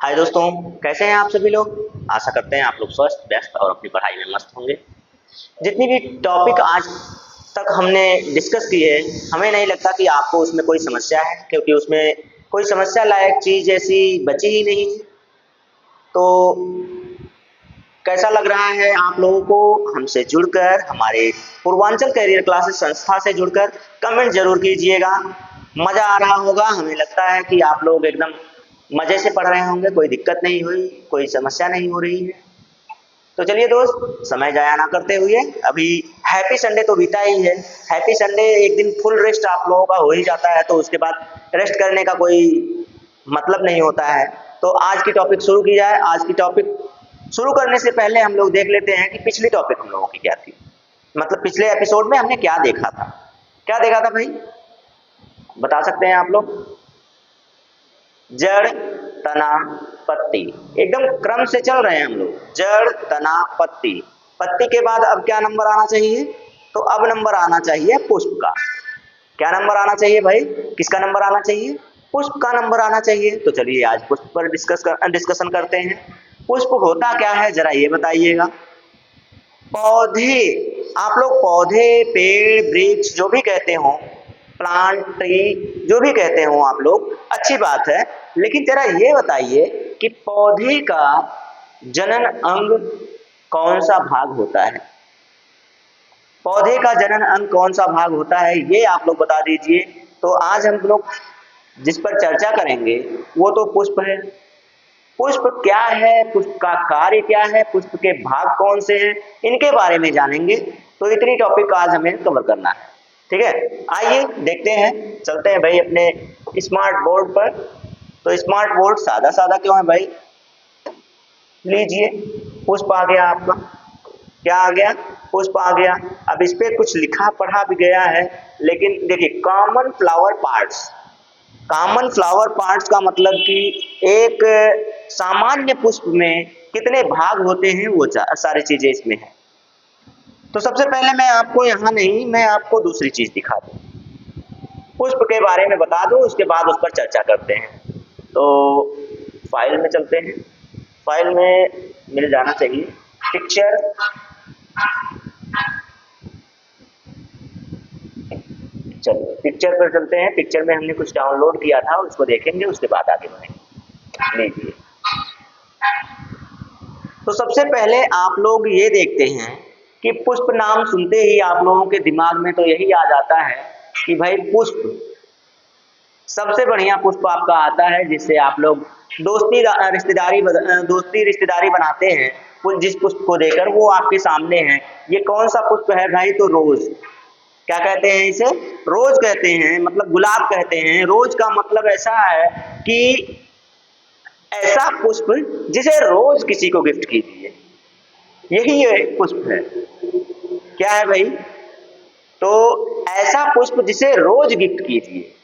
हाय दोस्तों, कैसे हैं आप सभी लोग। आशा करते हैं आप लोग स्वस्थ व्यस्त और अपनी पढ़ाई में मस्त होंगे। जितनी भी टॉपिक आज तक हमने डिस्कस किए हमें नहीं लगता कि आपको उसमें कोई समस्या है, क्योंकि उसमें कोई समस्या लायक चीज़ ऐसी बची ही नहीं। तो कैसा लग रहा है आप लोगों को हमसे जुड़कर, हमारे पूर्वांचल करियर क्लासेस संस्था से जुड़कर? कमेंट जरूर कीजिएगा। मज़ा आ रहा होगा, हमें लगता है कि आप लोग एकदम मज़े से पढ़ रहे होंगे, कोई दिक्कत नहीं हुई, कोई समस्या नहीं हो रही है। तो चलिए दोस्त, समय जाया ना करते हुए अभी हैप्पी संडे तो बीता ही है। हैप्पी संडे एक दिन फुल रेस्ट आप लोगों का हो ही जाता है, तो उसके बाद रेस्ट करने का कोई मतलब नहीं होता है। तो आज की टॉपिक शुरू की जाए। आज की टॉपिक शुरू करने से पहले हम लोग देख लेते हैं कि पिछली टॉपिक हम लोगों की क्या थी, मतलब पिछले एपिसोड में हमने क्या देखा था। क्या देखा था भाई, बता सकते हैं आप लोग? जड़, तना, पत्ती, एकदम क्रम से चल रहे हैं हम लोग। जड़, तना, पत्ती। पत्ती के बाद अब क्या नंबर आना चाहिए? तो अब नंबर आना चाहिए पुष्प का। क्या नंबर आना चाहिए भाई? किसका नंबर आना चाहिए? पुष्प का नंबर आना चाहिए। तो चलिए आज पुष्प पर डिस्कशन करते हैं। पुष्प होता क्या है जरा ये बताइएगा। पौधे, आप लोग पौधे, पेड़, वृक्ष जो भी कहते हो, प्लांट, ट्री जो भी कहते हो आप लोग, अच्छी बात है, लेकिन जरा ये बताइए कि पौधे का जनन अंग कौन सा भाग होता है? पौधे का जनन अंग कौन सा भाग होता है ये आप लोग बता दीजिए। तो आज हम लोग जिस पर चर्चा करेंगे वो तो पुष्प है। पुष्प क्या है, पुष्प का कार्य क्या है, पुष्प के भाग कौन से हैं, इनके बारे में जानेंगे। तो इतनी टॉपिक आज हमें कवर करना है, ठीक है। आइए देखते हैं, चलते हैं भाई अपने स्मार्ट बोर्ड पर। तो स्मार्ट बोर्ड सादा सादा क्यों है भाई? लीजिए, पुष्प आ गया आपका। क्या आ गया? पुष्प आ गया। अब इस पे कुछ लिखा पढ़ा भी गया है, लेकिन देखिए, common flower parts. Common flower parts का मतलब कि एक सामान्य पुष्प में कितने भाग होते हैं, वो सारी चीजें इसमें है। तो सबसे पहले मैं आपको यहाँ नहीं, मैं आपको दूसरी चीज दिखा दूं, पुष्प के बारे में बता दूं, उसके बाद उस पर चर्चा करते हैं। तो फाइल में चलते हैं। फाइल में मिल जाना चाहिए पिक्चर। चलिए पिक्चर पर चलते हैं। पिक्चर में हमने कुछ डाउनलोड किया था, उसको देखेंगे, उसके बाद आगे बढ़ेंगे। लीजिए, तो सबसे पहले आप लोग ये देखते हैं कि पुष्प नाम सुनते ही आप लोगों के दिमाग में तो यही आ जाता है कि भाई पुष्प, सबसे बढ़िया पुष्प आपका आता है जिससे आप लोग दोस्ती रिश्तेदारी बनाते हैं। जिस पुष्प को देकर वो आपके सामने है। ये कौन सा पुष्प है भाई? तो रोज। क्या कहते हैं इसे? रोज कहते हैं, मतलब गुलाब कहते हैं। रोज का मतलब ऐसा है कि ऐसा पुष्प जिसे रोज किसी को गिफ्ट कीजिए, यही एक पुष्प है। क्या है भाई? तो ऐसा पुष्प जिसे रोज गिफ्ट कीजिए।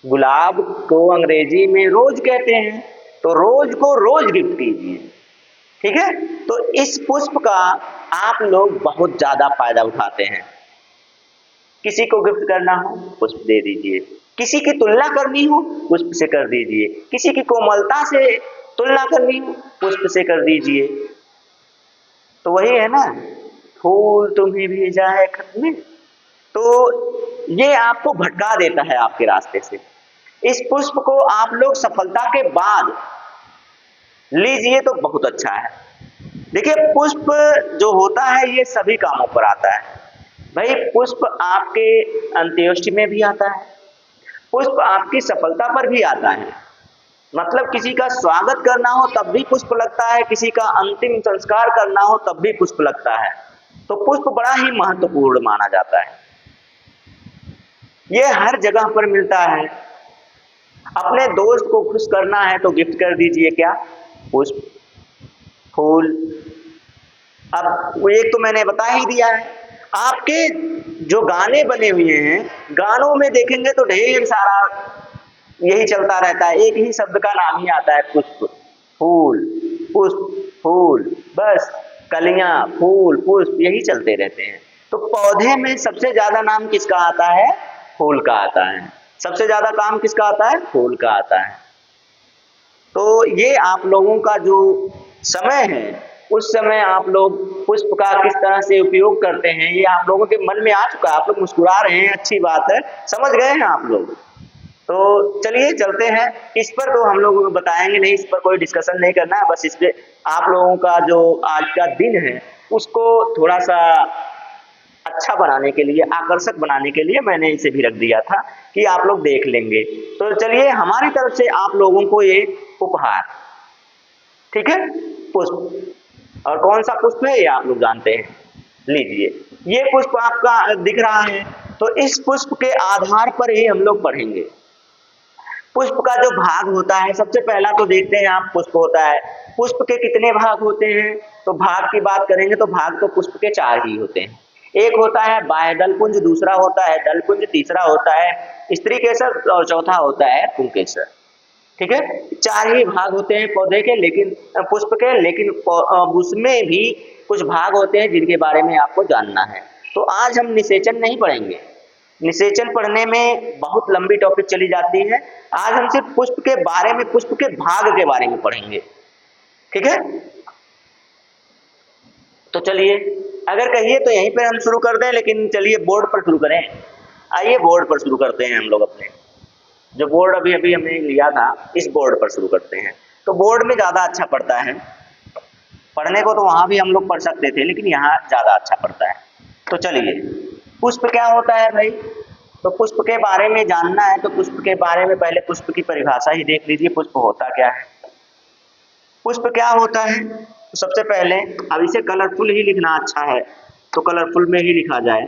गुलाब को अंग्रेजी में रोज कहते हैं, तो रोज को रोज गिफ्ट कीजिए, ठीक है। तो इस पुष्प का आप लोग बहुत ज्यादा फायदा उठाते हैं। किसी को गिफ्ट करना हो, पुष्प दे दीजिए। किसी की तुलना करनी हो, पुष्प से कर दीजिए। किसी की कोमलता से तुलना करनी हो, पुष्प से कर दीजिए। तो वही है ना, फूल तुम्हें भेजा है खत में। तो ये आपको भटका देता है आपके रास्ते से। इस पुष्प को आप लोग सफलता के बाद लीजिए तो बहुत अच्छा है। देखिए, पुष्प जो होता है ये सभी कामों पर आता है भाई। पुष्प आपके अंत्येष्टि में भी आता है, पुष्प आपकी सफलता पर भी आता है। मतलब किसी का स्वागत करना हो तब भी पुष्प लगता है, किसी का अंतिम संस्कार करना हो तब भी पुष्प लगता है। तो पुष्प बड़ा ही महत्वपूर्ण माना जाता है। ये हर जगह पर मिलता है। अपने दोस्त को खुश करना है तो गिफ्ट कर दीजिए, क्या? पुष्प, फूल। अब वो एक तो मैंने बता ही दिया है। आपके जो गाने बने हुए हैं, गानों में देखेंगे तो ढेर सारा यही चलता रहता है, एक ही शब्द का नाम ही आता है, पुष्प, फूल, पुष्प, फूल, बस कलियां, फूल, पुष्प, यही चलते रहते हैं। तो पौधे में सबसे ज्यादा नाम किसका आता है? फूल का आता है। सबसे ज्यादा काम किसका आता है? फूल का आता है। तो ये आप लोगों का जो समय है, उस समय आप लोग पुष्प का किस तरह से उपयोग करते हैं, ये आप लोगों के मन में आ चुका है। आप लोग मुस्कुरा रहे हैं, अच्छी बात है, समझ गए हैं आप लोग। तो चलिए चलते हैं। इस पर तो हम लोग बताएंगे नहीं, इस पर कोई डिस्कशन नहीं करना है, बस इस पे आप लोगों का जो आज का दिन है उसको थोड़ा सा अच्छा बनाने के लिए, आकर्षक बनाने के लिए मैंने इसे भी रख दिया था कि आप लोग देख लेंगे। तो चलिए हमारी तरफ से आप लोगों को ये उपहार, ठीक है, पुष्प। और कौन सा पुष्प है ये आप लोग जानते हैं, लीजिए ये पुष्प आपका दिख रहा है। तो इस पुष्प के आधार पर ही हम लोग पढ़ेंगे। पुष्प का जो भाग होता है, सबसे पहला तो देखते हैं आप, पुष्प होता है, पुष्प के कितने भाग होते हैं। तो भाग की बात करेंगे तो भाग तो पुष्प के 4 ही होते हैं। एक होता है बाह्य दलपुंज, दूसरा होता है दलपुंज, तीसरा होता है स्त्री केसर और चौथा होता है पुंकेसर। ठीक है, 4 ही भाग होते हैं पौधे के, लेकिन पुष्प के, लेकिन उसमें भी कुछ भाग होते हैं जिनके बारे में आपको जानना है। तो आज हम निषेचन नहीं पढ़ेंगे, निषेचन पढ़ने में बहुत लंबी टॉपिक चली जाती है। आज हम सिर्फ पुष्प के बारे में, पुष्प के भाग के बारे में पढ़ेंगे, ठीक है। तो चलिए, अगर कहिए तो यहीं पर हम शुरू कर दें, लेकिन चलिए बोर्ड पर शुरू करें। आइए बोर्ड पर शुरू करते हैं हम लोग। अपने जो बोर्ड अभी अभी हमने लिया था, इस बोर्ड पर शुरू करते हैं। तो बोर्ड में ज़्यादा अच्छा पड़ता है, पढ़ने को तो वहाँ भी हम लोग पढ़ सकते थे, लेकिन यहाँ ज़्यादा अच्छा पड़ता है। तो चलिए, पुष्प क्या होता है भाई? तो पुष्प के बारे में जानना है तो पुष्प के बारे में पहले पुष्प की परिभाषा ही देख लीजिए, पुष्प होता क्या है। पुष्प क्या होता है? तो सबसे पहले, अब इसे कलरफुल ही लिखना अच्छा है, तो कलरफुल में ही लिखा जाए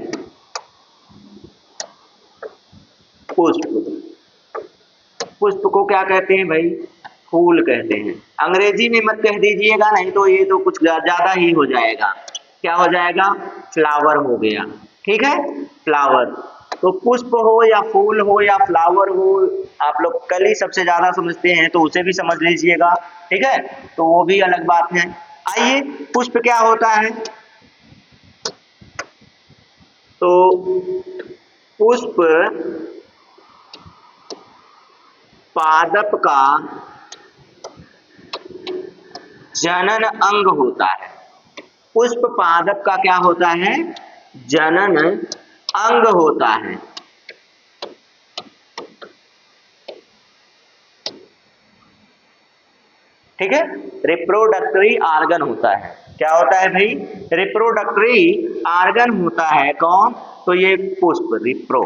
पुष्प। पुष्प को क्या कहते हैं भाई? फूल कहते हैं। अंग्रेजी में मत कह दीजिएगा, नहीं तो ये तो कुछ ज्यादा ही हो जाएगा। क्या हो जाएगा? फ्लावर हो गया, ठीक है, फ्लावर। तो पुष्प हो या फूल हो या फ्लावर हो, आप लोग कली सबसे ज्यादा समझते हैं तो उसे भी समझ लीजिएगा, ठीक है, तो वो भी अलग बात है। आइए, पुष्प क्या होता है? तो पुष्प पादप का जनन अंग होता है। पुष्प पादप का क्या होता है? जनन अंग होता है। ठीक है, रिप्रोडक्टरी आर्गन होता है। क्या होता है भाई? रिप्रोडक्टरी आर्गन होता है। कौन? तो ये पुष्प, रिप्रो।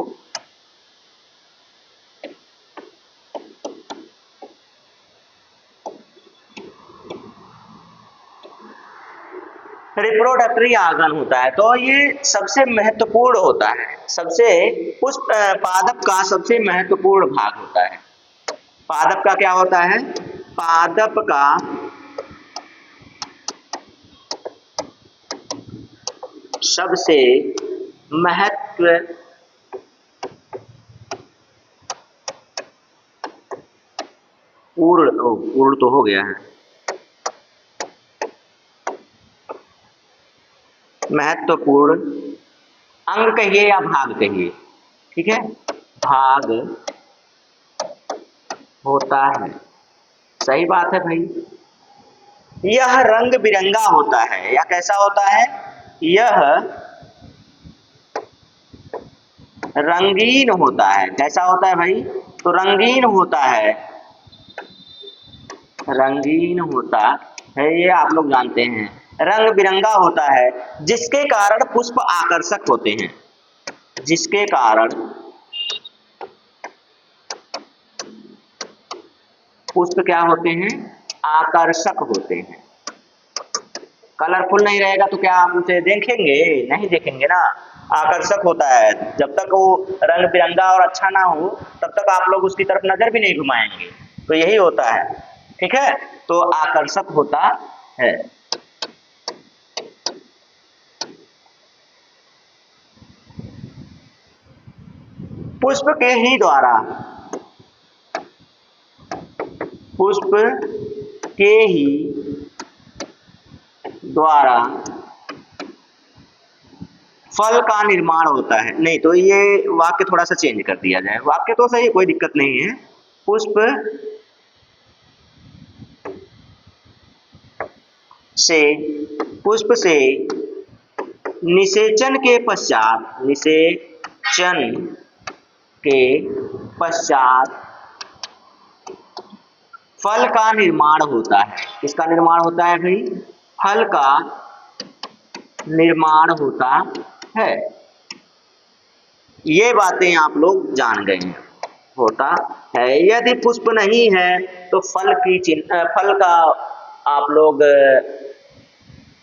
रिप्रोडक्टरी आर्गन होता है, तो ये सबसे महत्वपूर्ण होता है, सबसे पुष्प पादप का सबसे महत्वपूर्ण भाग होता है। पादप का क्या होता है? पादप का सबसे महत्वपूर्ण पूर्ण तो हो गया है, महत्वपूर्ण अंग कहिए या भाग कहिए, ठीक है, भाग होता है। सही बात है भाई। यह रंग बिरंगा होता है, या कैसा होता है? यह रंगीन होता है। कैसा होता है भाई? तो रंगीन होता है, रंगीन होता है, ये आप लोग जानते हैं, रंग बिरंगा होता है, जिसके कारण पुष्प आकर्षक होते हैं, जिसके कारण पुष्प क्या होते हैं? आकर्षक होते हैं। कलरफुल नहीं रहेगा तो क्या आप उसे देखेंगे? नहीं देखेंगे ना। आकर्षक होता है, जब तक वो रंग बिरंगा और अच्छा ना हो तब तक आप लोग उसकी तरफ नजर भी नहीं घुमाएंगे। तो यही होता है, ठीक है, तो आकर्षक होता है। पुष्प के ही द्वारा, पुष्प के ही द्वारा फल का निर्माण होता है। नहीं तो ये वाक्य थोड़ा सा चेंज कर दिया जाए, वाक्य तो सही, कोई दिक्कत नहीं है। पुष्प से पुष्प से निषेचन के पश्चात फल का निर्माण होता है। किसका निर्माण होता है भाई? फल का निर्माण होता है। ये बातें आप लोग जान गए हैं, होता है। यदि पुष्प नहीं है तो फल का आप लोग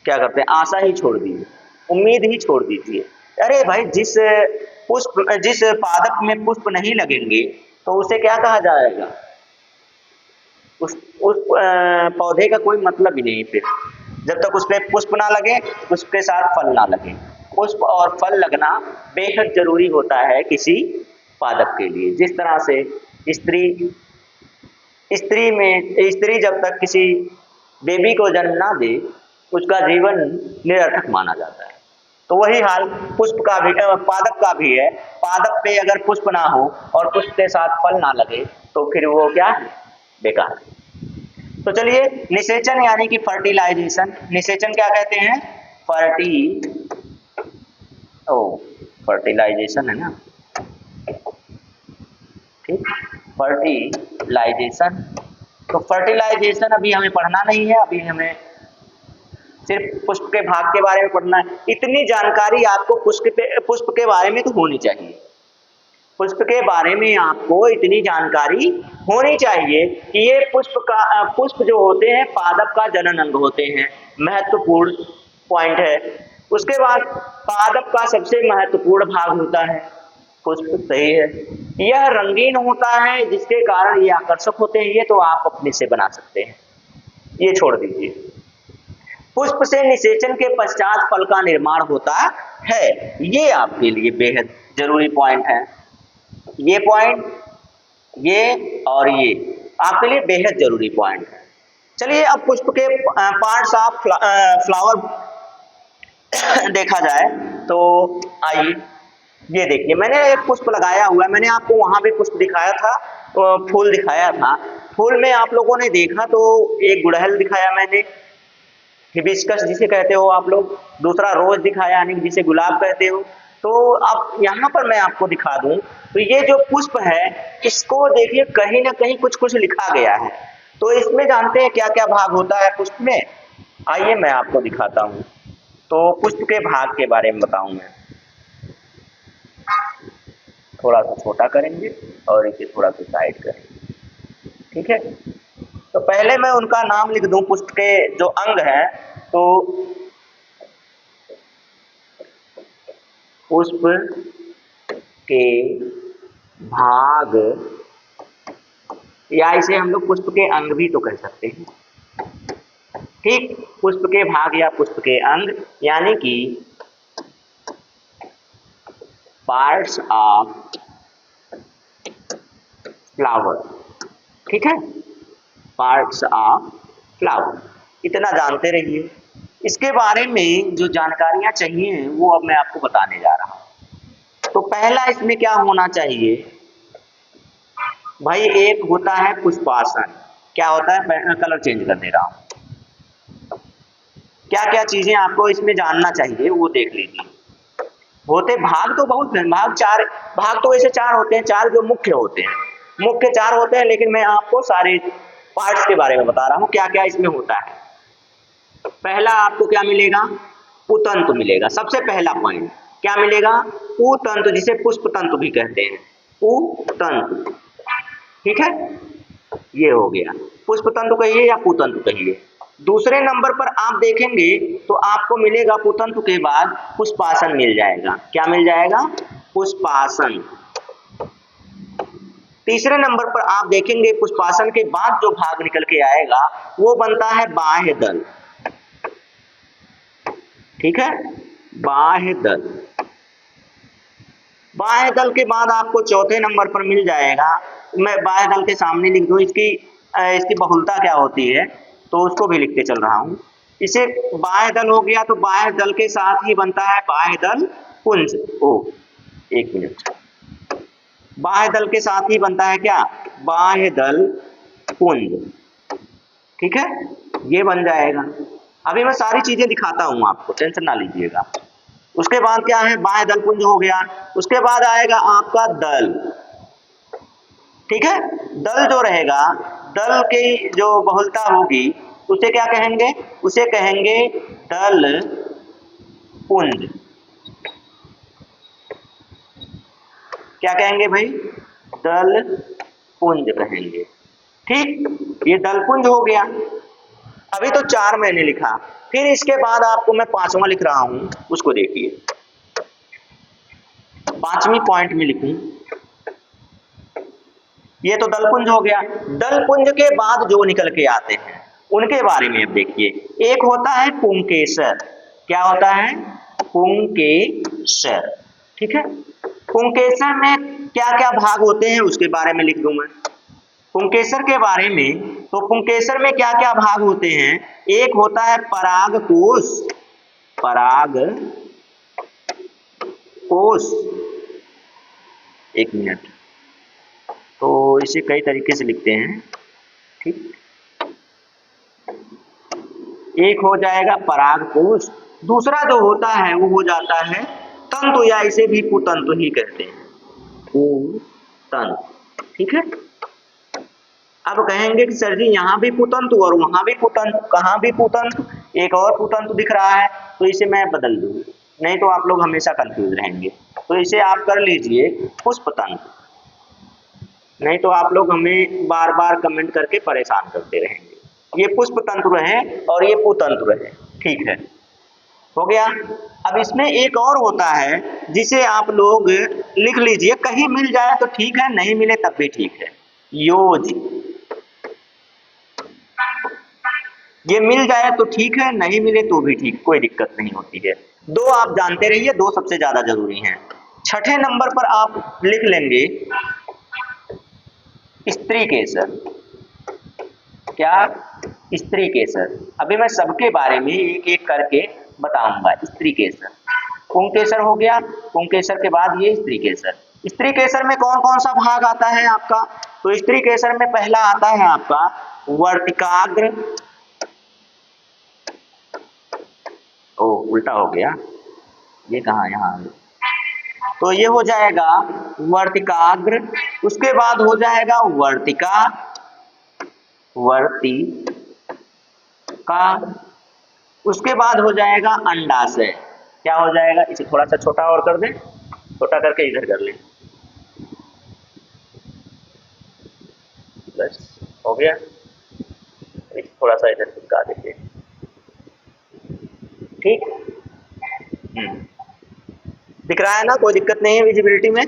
क्या करते हैं? आशा ही छोड़ दीजिए, उम्मीद ही छोड़ दीजिए। अरे भाई, जिस पादप में पुष्प नहीं लगेंगे तो उसे क्या कहा जाएगा? उस पौधे का कोई मतलब ही नहीं। फिर जब तक उस पे पुष्प ना लगे, उसके साथ फल ना लगे। पुष्प और फल लगना बेहद जरूरी होता है किसी पादप के लिए। जिस तरह से स्त्री जब तक किसी बेबी को जन्म ना दे, उसका जीवन निरर्थक माना जाता है। तो वही हाल पादप का भी है। पादप पे अगर पुष्प ना हो और पुष्प के साथ फल ना लगे तो फिर वो क्या है? बेकार। तो चलिए, निषेचन यानी कि फर्टिलाइजेशन। निषेचन क्या कहते हैं? फर्टिलाइजेशन है ना, ठीक, फर्टिलाइजेशन। तो फर्टिलाइजेशन अभी हमें पढ़ना नहीं है, अभी हमें सिर्फ पुष्प के भाग के बारे में पढ़ना है। इतनी जानकारी आपको पुष्प के बारे में तो होनी चाहिए। पुष्प के बारे में आपको इतनी जानकारी होनी चाहिए कि ये पुष्प जो होते हैं पादप का जनन अंग होते हैं। महत्वपूर्ण पॉइंट है। उसके बाद पादप का सबसे महत्वपूर्ण भाग होता है पुष्प। सही है। यह रंगीन होता है जिसके कारण ये आकर्षक होते हैं। ये तो आप अपने से बना सकते हैं, ये छोड़ दीजिए। पुष्प से निषेचन के पश्चात फल का निर्माण होता है। ये आपके लिए बेहद जरूरी पॉइंट है। ये पॉइंट, ये और ये आपके लिए बेहद जरूरी पॉइंट है। चलिए, अब पुष्प के पार्ट्स ऑफ फ्लावर देखा जाए तो आइए, ये देखिए, मैंने एक पुष्प लगाया हुआ है। मैंने आपको वहां भी पुष्प दिखाया था, फूल दिखाया था। फूल में आप लोगों ने देखा तो एक गुड़हल दिखाया मैंने, हिबिस्कस जिसे कहते हो आप लोग। दूसरा रोज दिखाया, यानी जिसे गुलाब कहते हो। तो अब यहाँ पर मैं आपको दिखा दूं तो ये जो पुष्प है, इसको देखिए कहीं ना कहीं कुछ कुछ लिखा गया है। तो इसमें जानते हैं क्या क्या भाग होता है पुष्प में? आइए मैं आपको दिखाता हूँ। तो पुष्प के भाग के बारे में बताऊं मैं। थोड़ा सा छोटा करेंगे और इसे थोड़ा सा साइड करेंगे, ठीक है। तो पहले मैं उनका नाम लिख दूं, पुष्प के जो अंग हैं। तो पुष्प के भाग, या इसे हम लोग पुष्प के अंग भी तो कह सकते हैं, ठीक। पुष्प के भाग या पुष्प के अंग यानी कि पार्ट्स ऑफ फ्लावर, ठीक है, पार्ट्स ऑफ फ्लावर। इतना जानते रहिए। इसके बारे में जो जानकारियां चाहिए वो अब मैं आपको बताने जा रहा हूं। तो पहला इसमें क्या होना चाहिए भाई? एक होता है पुष्पासन। क्या होता है? कलर चेंज कर दे रहा हूं। क्या क्या चीजें आपको इसमें जानना चाहिए वो देख लीजिए। होते भाग तो बहुत हैं, भाग तो वैसे चार होते हैं, चार जो मुख्य होते हैं, मुख्य चार होते हैं। लेकिन मैं आपको सारे पार्ट्स के बारे में बता रहा हूं क्या क्या इसमें होता है। पहला आपको क्या मिलेगा? पुतंतु मिलेगा। सबसे पहला पॉइंट क्या मिलेगा? पुतंतु, जिसे पुष्प तंतु भी कहते हैं, पुतंतु, ठीक है। ये हो गया, पुष्प तंतु कहिए या पुतंतु कहिए। दूसरे नंबर पर आप देखेंगे तो आपको मिलेगा पुतंतु के बाद पुष्पासन मिल जाएगा। क्या मिल जाएगा? पुष्पासन। तीसरे नंबर पर आप देखेंगे पुष्पासन के बाद जो भाग निकल के आएगा वो बनता है बाह्य दल, ठीक है, बाह्य दल। बाह्य दल के बाद आपको चौथे नंबर पर मिल जाएगा, मैं बाह्य दल के सामने लिख दूं, इसकी बहुलता क्या होती है तो उसको भी लिखते चल रहा हूं। इसे बाह्य दल हो गया तो बाह्य दल के साथ ही बनता है बाह्य दल पुंज। एक मिनट, बाह्य दल के साथ ही बनता है क्या? बाह्य दल पुंज, ठीक है, ये बन जाएगा। अभी मैं सारी चीजें दिखाता हूं आपको, टेंशन ना लीजिएगा। उसके बाद क्या है, बाएं दल पुंज हो गया। उसके बाद आएगा आपका दल, ठीक है। दल जो रहेगा, दल की जो बहुलता होगी उसे क्या कहेंगे, उसे कहेंगे दल पुंज। क्या कहेंगे भाई, दल पुंज कहेंगे, ठीक। ये दल पुंज हो गया। अभी तो 4 मैंने लिखा, फिर इसके बाद आपको मैं 5वां लिख रहा हूं, उसको देखिए। 5वीं पॉइंट में लिखूं, ये तो दलपुंज हो गया। दलपुंज के बाद जो निकल के आते हैं उनके बारे में अब देखिए। एक होता है पुंकेसर। क्या होता है, पुंकेसर, ठीक है। पुंकेसर में क्या क्या भाग होते हैं उसके बारे में लिख दूं मैं। पुंकेसर के बारे में, तो पुंकेसर में क्या क्या भाग होते हैं। एक होता है पराग कोश, पराग कोश, एक मिनट, तो इसे कई तरीके से लिखते हैं, ठीक। एक हो जाएगा पराग कोश, दूसरा जो होता है वो हो जाता है तंतु, या इसे भी पुतंतु ही कहते हैं, पुतंतु, ठीक है। अब कहेंगे कि सर जी यहाँ भी पुतंतु और वहां भी पुतंतु, कहाँ भी पुतंतु, एक और पुतंतु दिख रहा है, तो इसे मैं बदल दूं, नहीं तो आप लोग हमेशा कंफ्यूज रहेंगे। तो इसे आप कर लीजिए पुष्पतंतु, नहीं तो आप लोग हमें बार बार कमेंट करके परेशान करते रहेंगे। ये पुष्पतंतु रहे और ये पुतंतु रहे, ठीक है, हो गया। अब इसमें एक और होता है जिसे आप लोग लिख लीजिए, कहीं मिल जाए तो ठीक है, नहीं मिले तब भी ठीक है, योज। ये मिल जाए तो ठीक है, नहीं मिले तो भी ठीक, कोई दिक्कत नहीं होती है। दो आप जानते रहिए, दो सबसे ज्यादा जरूरी हैं। छठे नंबर पर आप लिख लेंगे स्त्री केसर। क्या, स्त्री केसर। अभी मैं सबके बारे में एक एक करके बताऊंगा। स्त्री केसर, पुंकेसर हो गया, पुंकेसर के बाद ये स्त्री केसर। स्त्री केसर में कौन कौन सा भाग आता है आपका, तो स्त्री केसर में पहला आता है आपका वर्तिकाग्र, ओ उल्टा हो गया, ये कहाँ, यहाँ, तो ये हो जाएगा वर्तिकाग्र। उसके बाद हो जाएगा वर्तिका, वर्तिका। उसके बाद हो जाएगा अंडाशय। क्या हो जाएगा, इसे थोड़ा सा छोटा और कर दें, छोटा करके इधर कर लें, बस हो गया। थोड़ा सा इधर चिपका देंगे, ठीक। दिख रहा है ना, कोई दिक्कत नहीं है विजिबिलिटी में।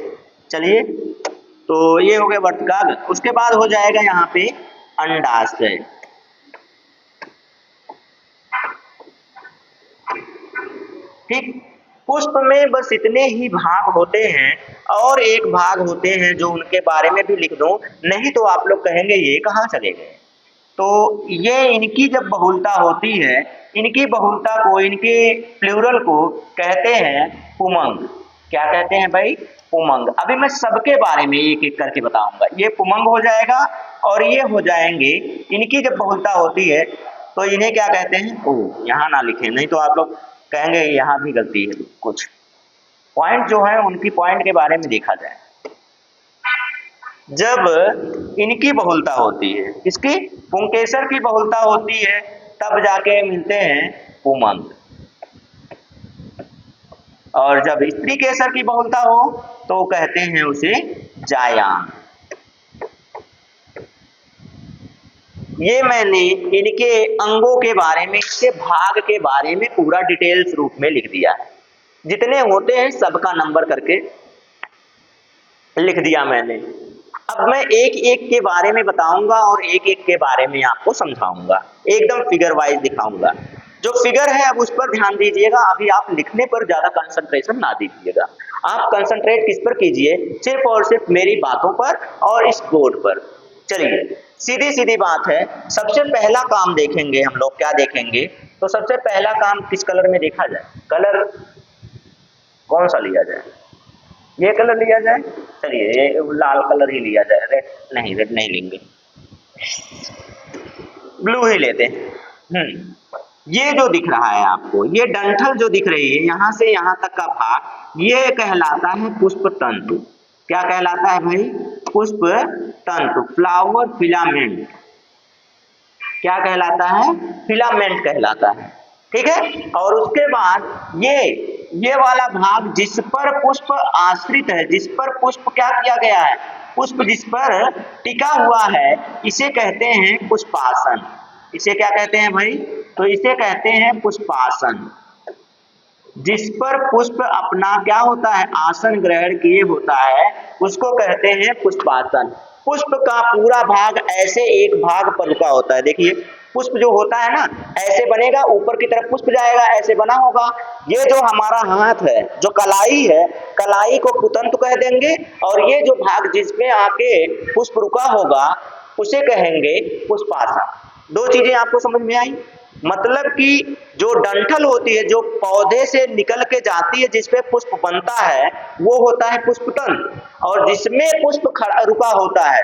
चलिए, तो ये हो गया वर्तिकाग्र। उसके बाद हो जाएगा यहाँ पे अंडाशय, ठीक। पुष्प में बस इतने ही भाग होते हैं, और एक भाग होते हैं जो उनके बारे में भी लिख दो, नहीं तो आप लोग कहेंगे ये कहाँ चले गए। तो ये इनकी जब बहुलता होती है, इनकी बहुलता को, इनके प्लूरल को कहते हैं पुमंग। क्या कहते हैं भाई, पुमंग। अभी मैं सबके बारे में एक एक करके बताऊंगा। ये पुमंग हो जाएगा, और ये हो जाएंगे, इनकी जब बहुलता होती है तो इन्हें क्या कहते हैं, ओ यहाँ ना लिखें, नहीं तो आप लोग कहेंगे यहाँ भी गलती है। कुछ पॉइंट जो है उनकी पॉइंट के बारे में देखा जाए। जब इनकी बहुलता होती है, इसकी पुंकेसर की बहुलता होती है, तब जाके मिलते हैं पुमंग। और जब स्त्री केसर की बहुलता हो तो कहते हैं उसे जायांग। ये मैंने इनके अंगों के बारे में, इसके भाग के बारे में पूरा डिटेल्स रूप में लिख दिया है। जितने होते हैं सबका नंबर करके लिख दिया मैंने। अब मैं एक एक के बारे में बताऊंगा और एक एक के बारे में आपको समझाऊंगा, एकदम फिगर वाइज दिखाऊंगा। जो फिगर है अब उस पर ध्यान दीजिएगा। अभी आप लिखने पर ज्यादा कंसंट्रेशन ना दीजिएगा, आप कंसंट्रेट किस पर कीजिए, सिर्फ और सिर्फ मेरी बातों पर और इस बोर्ड पर। चलिए, सीधी सीधी बात है। सबसे पहला काम देखेंगे हम लोग, क्या देखेंगे, तो सबसे पहला काम किस कलर में देखा जाए, कलर कौन सा लिया जाए, ये कलर लिया जाए। चलिए, ये लाल कलर ही लिया जाए, रेड नहीं, रेड नहीं लेंगे, ब्लू ही लेते हैं। ये जो दिख रहा है आपको, ये डंठल जो दिख रही है यहां से यहां तक का भाग, ये कहलाता है पुष्प तंतु। क्या कहलाता है भाई? पुष्प तंतु, फ्लावर फिलामेंट। क्या कहलाता है? फिलामेंट कहलाता है। ठीक है। और उसके बाद ये वाला भाग जिस पर पुष्प आश्रित है, जिस पर पुष्प क्या किया गया है, पुष्प जिस पर टिका हुआ है, इसे कहते हैं पुष्पासन। इसे क्या कहते हैं भाई? तो इसे कहते हैं पुष्पासन। जिस पर पुष्प अपना क्या होता है, आसन ग्रहण किए होता है, उसको कहते हैं पुष्पासन। पुष्प का पूरा भाग ऐसे एक भाग पर रुका होता है। देखिए पुष्प जो होता है ना, ऐसे बनेगा, ऊपर की तरफ पुष्प जाएगा, ऐसे बना होगा। ये जो हमारा हाथ है, जो कलाई है, कलाई को कुतंतु कह देंगे, और ये जो भाग जिसमें आके पुष्प रुका होगा उसे कहेंगे पुष्पासन। दो चीजें आपको समझ में आई? मतलब कि जो डंठल होती है, जो पौधे से निकल के जाती है, जिसपे पुष्प बनता है, वो होता है पुष्पतंत्र, और जिसमें पुष्प खड़ा रुका होता है,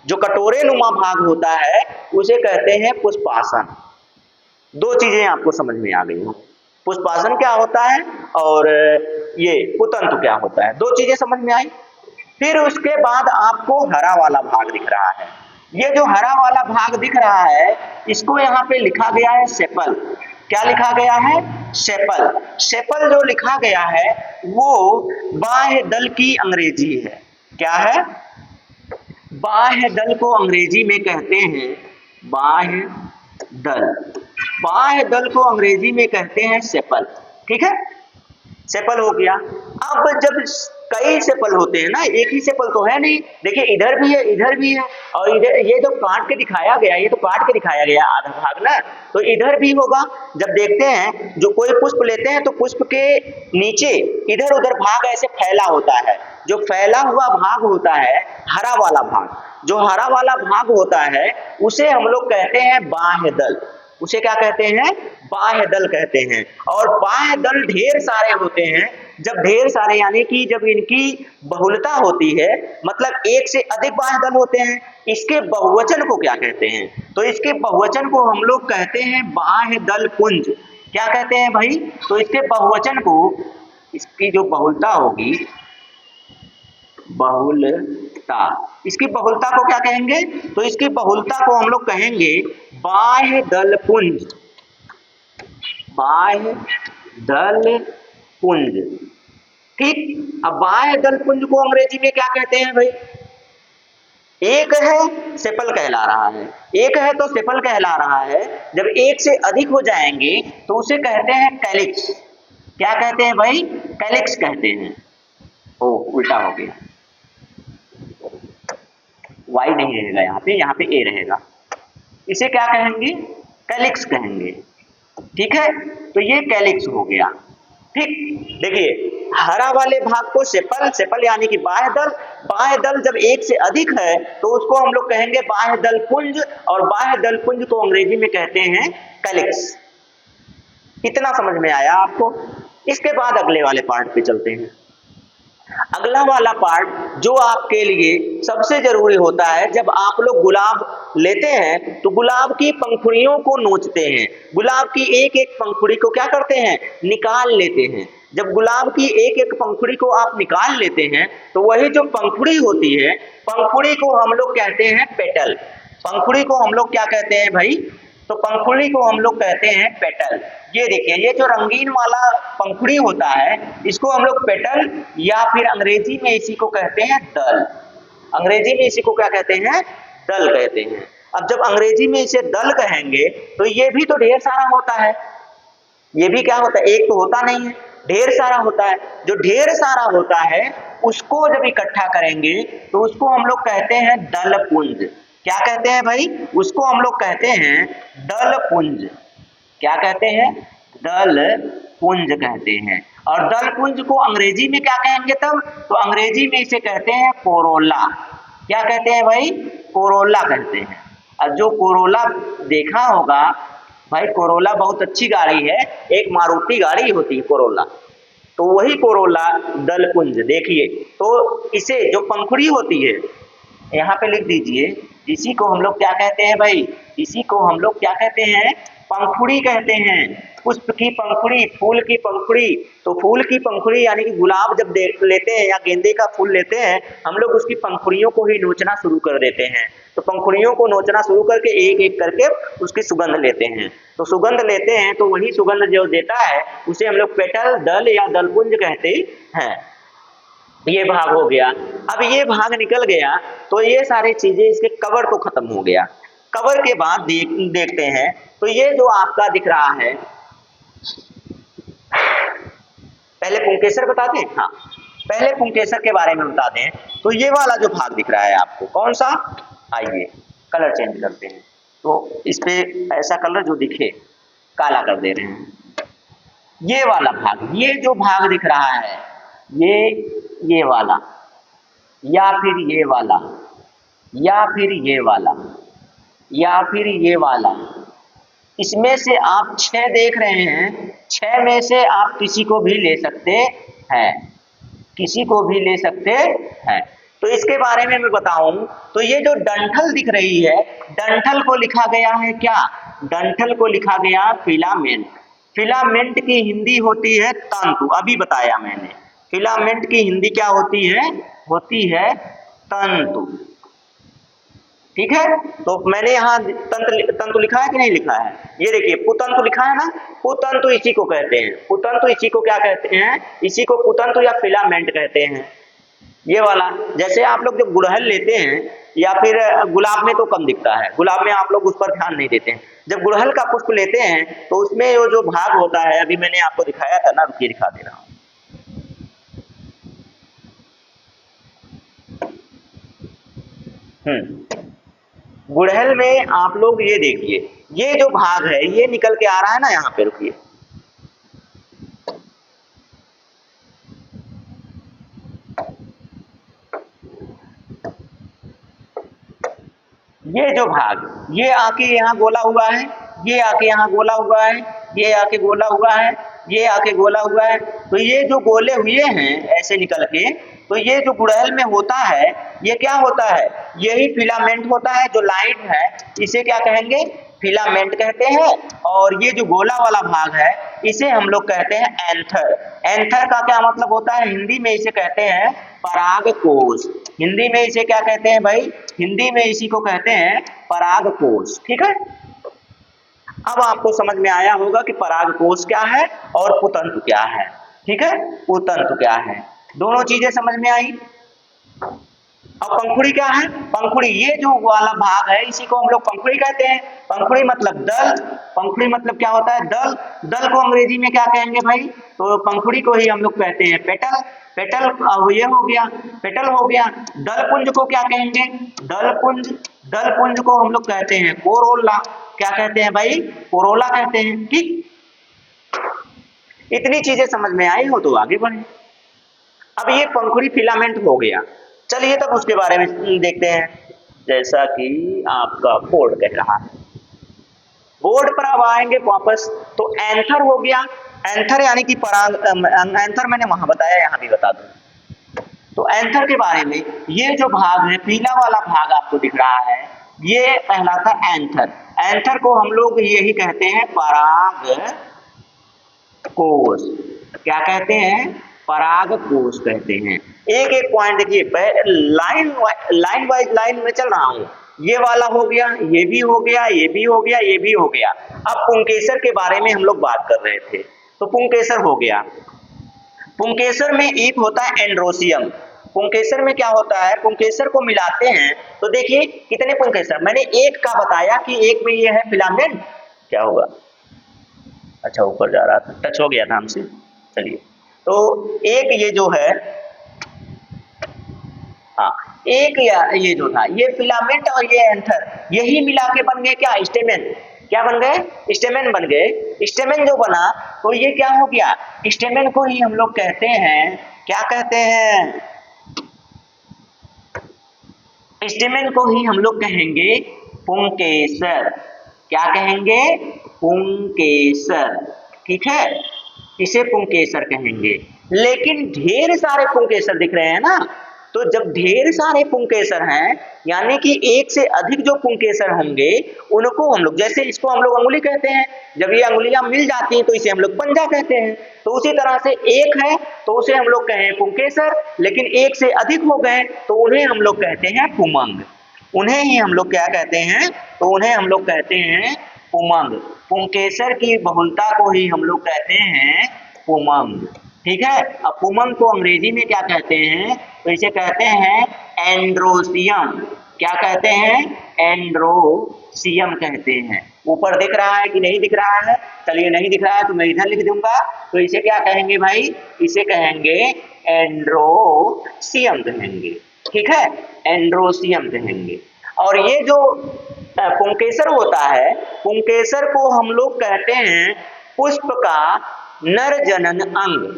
जो कटोरे नुमा भाग होता है, उसे कहते हैं पुष्पासन। दो चीजें आपको समझ में आ गई हो, पुष्पासन क्या होता है और ये पुतंतु क्या होता है, दो चीजें समझ में आई। फिर उसके बाद आपको हरा वाला भाग दिख रहा है। ये जो हरा वाला भाग दिख रहा है, इसको यहाँ पे लिखा गया है सेपल। क्या लिखा गया है? सेपल। सेपल जो लिखा गया है वो बाह्य दल की अंग्रेजी है। क्या है? बाह्य दल को अंग्रेजी में कहते हैं बाह्य दल। बाह्य दल को अंग्रेजी में कहते हैं सेपल। ठीक है, सेपल हो गया। अब जब कई सेपल होते हैं ना, एक ही सेपल तो है नहीं। देखिए इधर भी है, इधर भी है, और इधर ये जो काट के दिखाया गया, ये तो काट के दिखाया गया आधा भाग ना, तो इधर भी होगा। जब देखते हैं जो कोई पुष्प लेते हैं तो पुष्प के नीचे इधर उधर भाग ऐसे फैला होता है। जो फैला हुआ भाग होता है हरा वाला भाग, जो हरा वाला भाग होता है उसे हम लोग कहते हैं बाह्य दल। उसे क्या कहते हैं? बाह्य दल कहते हैं। और बाह्य दल ढेर सारे होते हैं। जब ढेर सारे यानी कि जब इनकी बहुलता होती है, मतलब एक से अधिक बाह्य दल होते हैं, इसके बहुवचन को क्या कहते हैं? तो इसके बहुवचन को हम लोग कहते हैं बाह्य दल पुंज। क्या कहते हैं भाई? तो इसके बहुवचन को, इसकी जो बहुलता होगी, बहुलता, इसकी बहुलता को क्या कहेंगे? तो इसकी बहुलता को हम लोग कहेंगे बाह्य दल पुंज। बाह्य दल पुंज। ठीक। अब बाह्य दल पुंज को अंग्रेजी में क्या कहते हैं भाई? एक है सेपल कहला रहा है, एक है तो सेपल कहला रहा है। जब एक से अधिक हो जाएंगे तो उसे कहते हैं कैलिक्स। क्या कहते हैं भाई? कैलिक्स कहते हैं। ओ उल्टा हो गया, वाई नहीं रहेगा यहाँ पे ए रहेगा। इसे क्या कहेंगे? कैलिक्स कहेंगे। ठीक है, तो ये कैलिक्स हो गया। ठीक। देखिए हरा वाले भाग को सेपल, सेपल यानी कि बाह्य दल। बाह्य दल जब एक से अधिक है तो उसको हम लोग कहेंगे बाह्य दल पुंज, और बाह्य दल पुंज को अंग्रेजी में कहते हैं कैलिक्स। इतना समझ में आया आपको? इसके बाद अगले वाले पार्ट पे चलते हैं। अगला वाला पार्ट जो आपके लिए सबसे जरूरी होता है, जब आप लोग गुलाब लेते हैं तो गुलाब की पंखुड़ियों को नोचते हैं। गुलाब की एक एक पंखुड़ी को क्या करते हैं? निकाल लेते हैं। जब गुलाब की एक एक पंखुड़ी को आप निकाल लेते हैं तो वही जो पंखुड़ी होती है, पंखुड़ी को हम लोग कहते हैं पेटल। पंखुड़ी को हम लोग क्या कहते हैं भाई? तो पंखुड़ी को हम लोग कहते हैं पेटल। ये देखिए, ये जो रंगीन वाला पंखुड़ी होता है इसको हम लोग पेटल, या फिर अंग्रेजी में इसी को कहते हैं दल। अंग्रेजी में इसी को क्या कहते हैं? दल कहते हैं। अब जब अंग्रेजी में इसे दल कहेंगे तो ये भी तो ढेर सारा होता है। ये भी क्या होता है? एक तो होता नहीं है, ढेर सारा होता है। जो ढेर सारा होता है उसको जब इकट्ठा करेंगे तो उसको हम लोग कहते हैं दल पुंज। क्या कहते हैं भाई? उसको हम लोग कहते हैं दल पुंज। क्या कहते हैं? दल पुंज कहते हैं। और दल पुंज को अंग्रेजी में क्या कहेंगे तब? तो अंग्रेजी में इसे कहते हैं कोरोला। क्या कहते हैं भाई? कोरोला कहते हैं। और जो कोरोला देखा होगा भाई, कोरोला बहुत अच्छी गाड़ी है, एक मारुति गाड़ी होती है कोरोला, तो वही कोरोला दल पुंज। देखिए तो इसे जो पंखुड़ी होती है, यहाँ पे लिख दीजिए, इसी को हम लोग क्या कहते हैं भाई? इसी को हम लोग क्या कहते हैं? पंखुड़ी कहते हैं, पुष्प की पंखुड़ी, फूल की पंखुड़ी। तो फूल की पंखुड़ी यानी कि गुलाब जब लेते हैं या गेंदे का फूल लेते हैं, हम लोग उसकी पंखुड़ियों को ही नोचना शुरू कर देते हैं। तो पंखुड़ियों को नोचना शुरू करके एक एक करके उसकी सुगंध लेते हैं। तो सुगंध लेते हैं तो वही सुगंध जो देता है उसे हम लोग पेटल, दल या दलपुंज कहते हैं। ये भाग हो गया। अब ये भाग निकल गया तो ये सारी चीजें, इसके कवर तो खत्म हो गया। कवर के बाद देखते हैं तो ये जो आपका दिख रहा है, पहले पुंकेसर बता दें। हाँ, पहले पुंकेसर के बारे में बता दें तो ये वाला जो भाग दिख रहा है आपको, कौन सा, आइए कलर चेंज करते हैं। तो इस पे ऐसा कलर जो दिखे काला कर दे रहे हैं। ये वाला भाग, ये जो भाग दिख रहा है, ये वाला या फिर ये वाला या फिर ये वाला या फिर ये वाला, इसमें से आप 6 देख रहे हैं। 6 में से आप किसी को भी ले सकते हैं, किसी को भी ले सकते हैं। तो इसके बारे में मैं बताऊं तो ये जो डंठल दिख रही है, डंठल को लिखा गया है क्या, डंठल को लिखा गया फिलामेंट। फिलामेंट की हिंदी होती है तंतु, अभी बताया मैंने। फिलामेंट की हिंदी क्या होती है, होती है तंतु। ठीक है, तो मैंने यहाँ तंतु लिखा है कि नहीं लिखा है, ये देखिए पुतंतु लिखा है ना। पुतंतु इसी को कहते हैं, पुतंतु इसी को क्या कहते हैं, इसी को पुतंतु या फिलामेंट कहते हैं। ये वाला, जैसे आप लोग जब गुड़हल लेते हैं या फिर गुलाब में तो कम दिखता है, गुलाब में आप लोग उस पर ध्यान नहीं देते हैं। जब गुड़हल का पुष्प लेते हैं तो उसमें जो भाग होता है, अभी मैंने आपको दिखाया था ना, रुकिए दिखा दे रहा हूँ। गुड़हल में आप लोग ये देखिए, ये जो भाग है ये निकल के आ रहा है ना, यहाँ पे रुकिए, ये जो भाग, ये आके यहाँ गोला हुआ है, ये आके यहाँ गोला हुआ है, ये आके गोला हुआ है, ये आके गोला हुआ है। तो ये जो गोले हुए हैं ऐसे निकल के, तो ये जो गुड़हल में होता है ये क्या होता है, यही फिलामेंट होता है। जो लाइन है इसे क्या कहेंगे, फिलामेंट कहते हैं। और ये जो गोला वाला भाग है इसे हम लोग कहते हैं एंथर। एंथर का क्या मतलब होता है, हिंदी में इसे कहते हैं परागकोश। हिंदी में इसे क्या कहते हैं भाई, हिंदी में इसी को कहते हैं परागकोश। ठीक है, अब आपको समझ में आया होगा कि परागकोश क्या है और पुतंतु क्या है। ठीक है, पुतंतु क्या है, दोनों चीजें समझ में आई। अब पंखुड़ी क्या है, पंखुड़ी ये जो वाला भाग है इसी को हम लोग पंखुड़ी कहते हैं। पंखुड़ी मतलब दल, पंखुड़ी मतलब क्या होता है, दल। दल को अंग्रेजी में क्या कहेंगे भाई, तो पंखुड़ी को ही हम लोग कहते हैं पेटल। पेटल ये हो गया, पेटल हो गया। दलपुंज को क्या कहेंगे, दलपुंज। दलपुंज को हम लोग कहते हैं कोरोला। क्या कहते हैं भाई, कोरोला कहते हैं। ठीक, इतनी चीजें समझ में आई हो तो आगे बढ़े। अब ये पंखुड़ी फिलामेंट हो गया, चलिए तब उसके बारे में देखते हैं। जैसा कि आपका बोर्ड कह रहा है, बोर्ड पर अब आएंगे वापस। तो एंथर हो गया, एंथर यानी कि पराग, एंथर मैंने वहां बताया, यहाँ भी बता दूं। तो एंथर के बारे में, ये जो भाग है पीला वाला भाग आपको दिख रहा है, ये कहलाता है एंथर। एंथर को हम लोग यही कहते हैं पराग कोश। क्या कहते हैं, पराग कोश कहते हैं। एक एक पॉइंट देखिए, लाइन वाइज लाइन में चल रहा हूं। ये वाला हो गया, ये भी हो गया, ये भी हो गया, ये भी हो गया। अब पुंकेसर के बारे में हम लोग बात कर रहे थे, तो पुंकेसर हो गया। पुंकेसर में एक होता है एंड्रोसियम। पुंकेसर में क्या होता है, पुंकेसर को मिलाते हैं तो देखिए कितने पुंकेसर, मैंने एक का बताया कि एक में ये है फिलामेंट। क्या होगा, अच्छा ऊपर जा रहा था, टच हो गया था हमसे। चलिए, तो एक ये जो है, हाँ एक ये जो था, ये फिलामेंट और ये एंथर, यही मिला के बन गए क्या, स्टेमेन। क्या बन गए, स्टेमेन बन गए। स्टेमेन जो बना तो ये क्या हो गया, स्टेमेन को ही हम लोग कहते हैं, क्या कहते हैं, स्टेमेन को ही हम लोग कहेंगे पुंकेसर। क्या कहेंगे, पुंकेसर। ठीक है, इसे पुंकेसर कहेंगे। लेकिन ढेर सारे पुंकेसर दिख रहे हैं ना, तो जब ढेर सारे पुंकेसर हैं, यानी कि एक से अधिक जो पुंकेसर होंगे उनको हम लोग, जैसे इसको हम लोग अंगुली कहते हैं, जब ये अंगुलियां मिल जाती हैं तो इसे हम लोग पंजा कहते हैं। तो उसी तरह से एक है तो उसे हम लोग कहें पुंकेसर, लेकिन एक से अधिक हो गए तो उन्हें हम लोग कहते हैं पुमंग। उन्हें ही हम लोग क्या कहते हैं, तो उन्हें हम लोग कहते हैं पुमंग। पुंकेसर की बहुलता को ही हम लोग कहते हैं पुमंग। ठीक है। अब पुमंग को अंग्रेजी में क्या कहते हैं, तो इसे कहते हैं एंड्रोसियम। क्या कहते हैं, एंड्रोसियम कहते हैं। ऊपर दिख रहा है कि नहीं दिख रहा है, चलिए नहीं दिख रहा है तो मैं इधर लिख दूंगा, तो इसे क्या कहेंगे भाई, इसे कहेंगे एंड्रोसियम कहेंगे। ठीक है, एंड्रोसियम कहेंगे। और ये जो पुंकेसर होता है, पुंकेसर को हम लोग कहते हैं पुष्प का नर जनन अंग।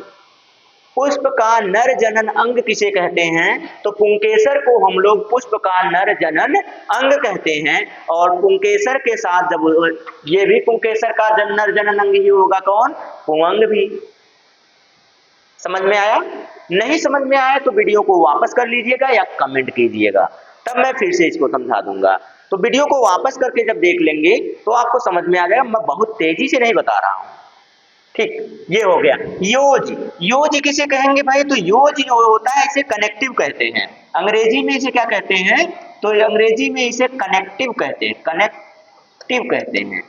पुष्प का नर जनन अंग किसे कहते हैं, तो पुंकेसर को हम लोग पुष्प का नर जनन अंग कहते हैं। और पुंकेसर के साथ जब ये भी पुंकेसर का नर जनन अंग ही होगा, कौन, पुमंग भी। समझ में आया? नहीं समझ में आया तो वीडियो को वापस कर लीजिएगा या कमेंट कीजिएगा, तब मैं फिर से इसको समझा दूंगा। तो वीडियो को वापस करके जब देख लेंगे तो आपको समझ में आ जाएगा, मैं बहुत तेजी से नहीं बता रहा हूं। ठीक, ये हो गया। योज, योज किसे कहेंगे भाई, तो योज जो होता है इसे कनेक्टिव कहते हैं। अंग्रेजी में इसे क्या कहते हैं, तो अंग्रेजी में इसे कनेक्टिव कहते हैं, कनेक्टिव कहते हैं।